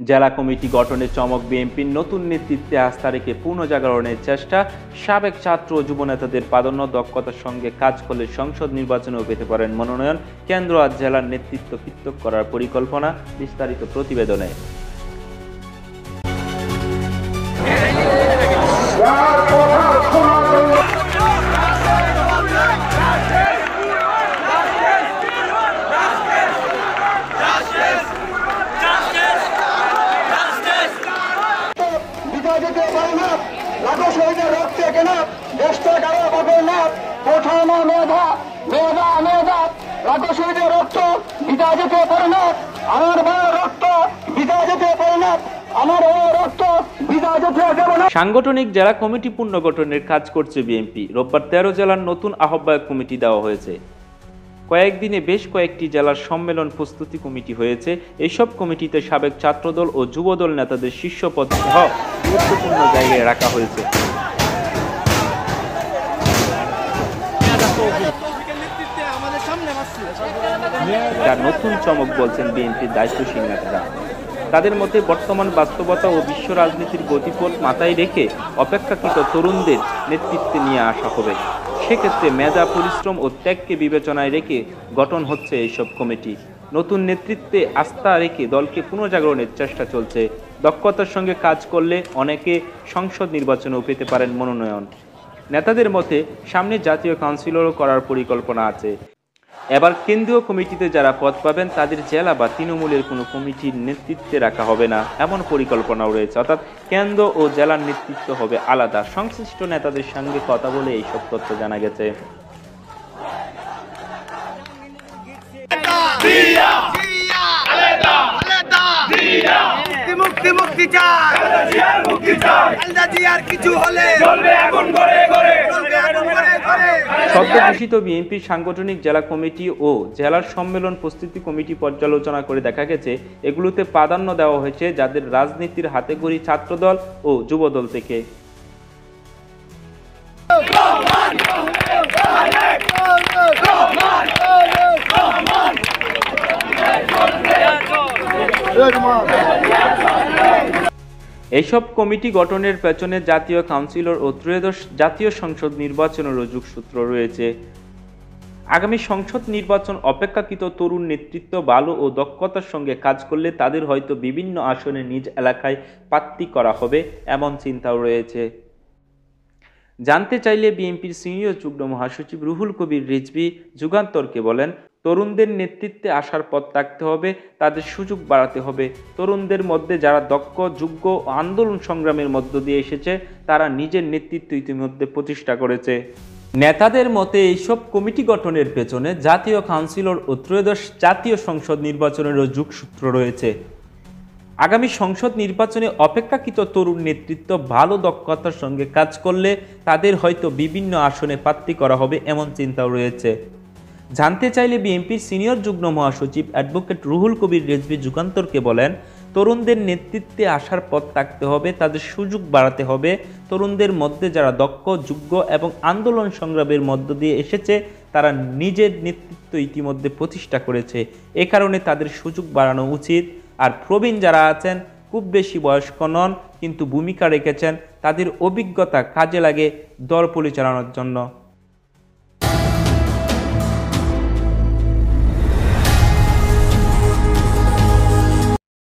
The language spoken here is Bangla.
জেলা কমিটি গঠনের চমক, বিএনপির নতুন নেতৃত্বে আস্থা রেখে পুনর্জাগরণের চেষ্টা, সাবেক ছাত্র ও যুব নেতাদের প্রাধান্য, দক্ষতার সঙ্গে কাজ করলে সংসদ নির্বাচনেও পেতে পারেন মনোনয়ন, কেন্দ্র আর জেলার নেতৃত্ব পৃথক করার পরিকল্পনা। বিস্তারিত প্রতিবেদনে। সাংগঠনিক জেলা কমিটি পুনর্গঠনের কাজ করছে বিএনপি। রোববার 13 জেলার নতুন আহ্বায়ক কমিটি দেওয়া হয়েছে। কয়েকদিনে বেশ কয়েকটি জেলার সম্মেলন প্রস্তুতি কমিটি হয়েছে। এইসব কমিটিতে সাবেক ছাত্রদল ও যুবদল নেতাদের শীর্ষপদ সহ গুরুত্বপূর্ণ জায়গায় রাখা হয়েছে। যার নতুন চমক বলছেন বিএনপির দায়িত্বশীল নেতারা। তাদের মতে বর্তমান বাস্তবতা ও বিশ্ব রাজনীতির গতিপথ মাথায় রেখে অপেক্ষাকৃত তরুণদের নেতৃত্বে নিয়ে আসা হবে। সেক্ষেত্রে মেধা, পরিশ্রম ও ত্যাগকে বিবেচনায় রেখে গঠন হচ্ছে এইসব কমিটি। নতুন নেতৃত্বে আস্থা রেখে দলকে পুনর্জাগরণের চেষ্টা চলছে। দক্ষতার সঙ্গে কাজ করলে অনেকে সংসদ নির্বাচনেও পেতে পারেন মনোনয়ন। নেতাদের মতে সামনে জাতীয় কাউন্সিলরও করার পরিকল্পনা আছে। এবার কেন্দ্রীয় কমিটিতে যারা পদ পাবেন তাদের জেলা বা তৃণমূলের কোনো কমিটির নেতৃত্বে রাখা হবে না, এমন পরিকল্পনাও রয়েছে। অর্থাৎ কেন্দ্র ও জেলার নেতৃত্ব হবে আলাদা। সংশ্লিষ্ট নেতাদের সঙ্গে কথা বলে এইসব তথ্য জানা গেছে। সদ্য ঘোষিত বিএনপির সাংগঠনিক জেলা কমিটি ও জেলার সম্মেলন প্রস্তুতি কমিটি পর্যালোচনা করে দেখা গেছে এগুলোতে প্রাধান্য দেওয়া হয়েছে যাদের রাজনীতির হাতেখড়ি ছাত্রদল ও যুবদল থেকে। এইসব কমিটি গঠনের পেছনে জাতীয় কাউন্সিলর ও ত্রয়োদশ জাতীয় সংসদ নির্বাচনেরও যোগসূত্র রয়েছে। আগামী সংসদ নির্বাচন অপেক্ষাকৃত তরুণ নেতৃত্ব ভালো ও দক্ষতার সঙ্গে কাজ করলে তাদের হয়তো বিভিন্ন আসনে নিজ এলাকায় প্রার্থী করা হবে, এমন চিন্তাও রয়েছে। জানতে চাইলে বিএনপির সিনিয়র যুগ্ম মহাসচিব রুহুল কবির রিজভী যুগান্তরকে বলেন, তরুণদের নেতৃত্বে আসার পথ থাকতে হবে, তাদের সুযোগ বাড়াতে হবে। তরুণদের মধ্যে যারা দক্ষ, যোগ্য ও আন্দোলন সংগ্রামের মধ্য দিয়ে এসেছে তারা নিজের নেতৃত্ব ইতিমধ্যে প্রতিষ্ঠা করেছে। নেতাদের মতে এইসব কমিটি গঠনের পেছনে জাতীয় কাউন্সিলর ও ত্রয়োদশ জাতীয় সংসদ নির্বাচনেরও যোগসূত্র রয়েছে। আগামী সংসদ নির্বাচনে অপেক্ষাকৃত তরুণ নেতৃত্ব ভালো দক্ষতার সঙ্গে কাজ করলে তাদের হয়তো বিভিন্ন আসনে প্রার্থী করা হবে, এমন চিন্তাও রয়েছে। জানতে চাইলে বিএনপির সিনিয়র যুগ্ম মহাসচিব অ্যাডভোকেট রুহুল কবির রিজভী যুগান্তরকে বলেন, তরুণদের নেতৃত্বে আসার পথ থাকতে হবে, তাদের সুযোগ বাড়াতে হবে। তরুণদের মধ্যে যারা দক্ষ, যোগ্য এবং আন্দোলন সংগ্রামের মধ্য দিয়ে এসেছে তারা নিজের নেতৃত্ব ইতিমধ্যে প্রতিষ্ঠা করেছে। এ কারণে তাদের সুযোগ বাড়ানো উচিত। আর প্রবীণ যারা আছেন, খুব বেশি বয়স্ক নন কিন্তু ভূমিকা রেখেছেন, তাদের অভিজ্ঞতা কাজে লাগে দল পরিচালনার জন্য।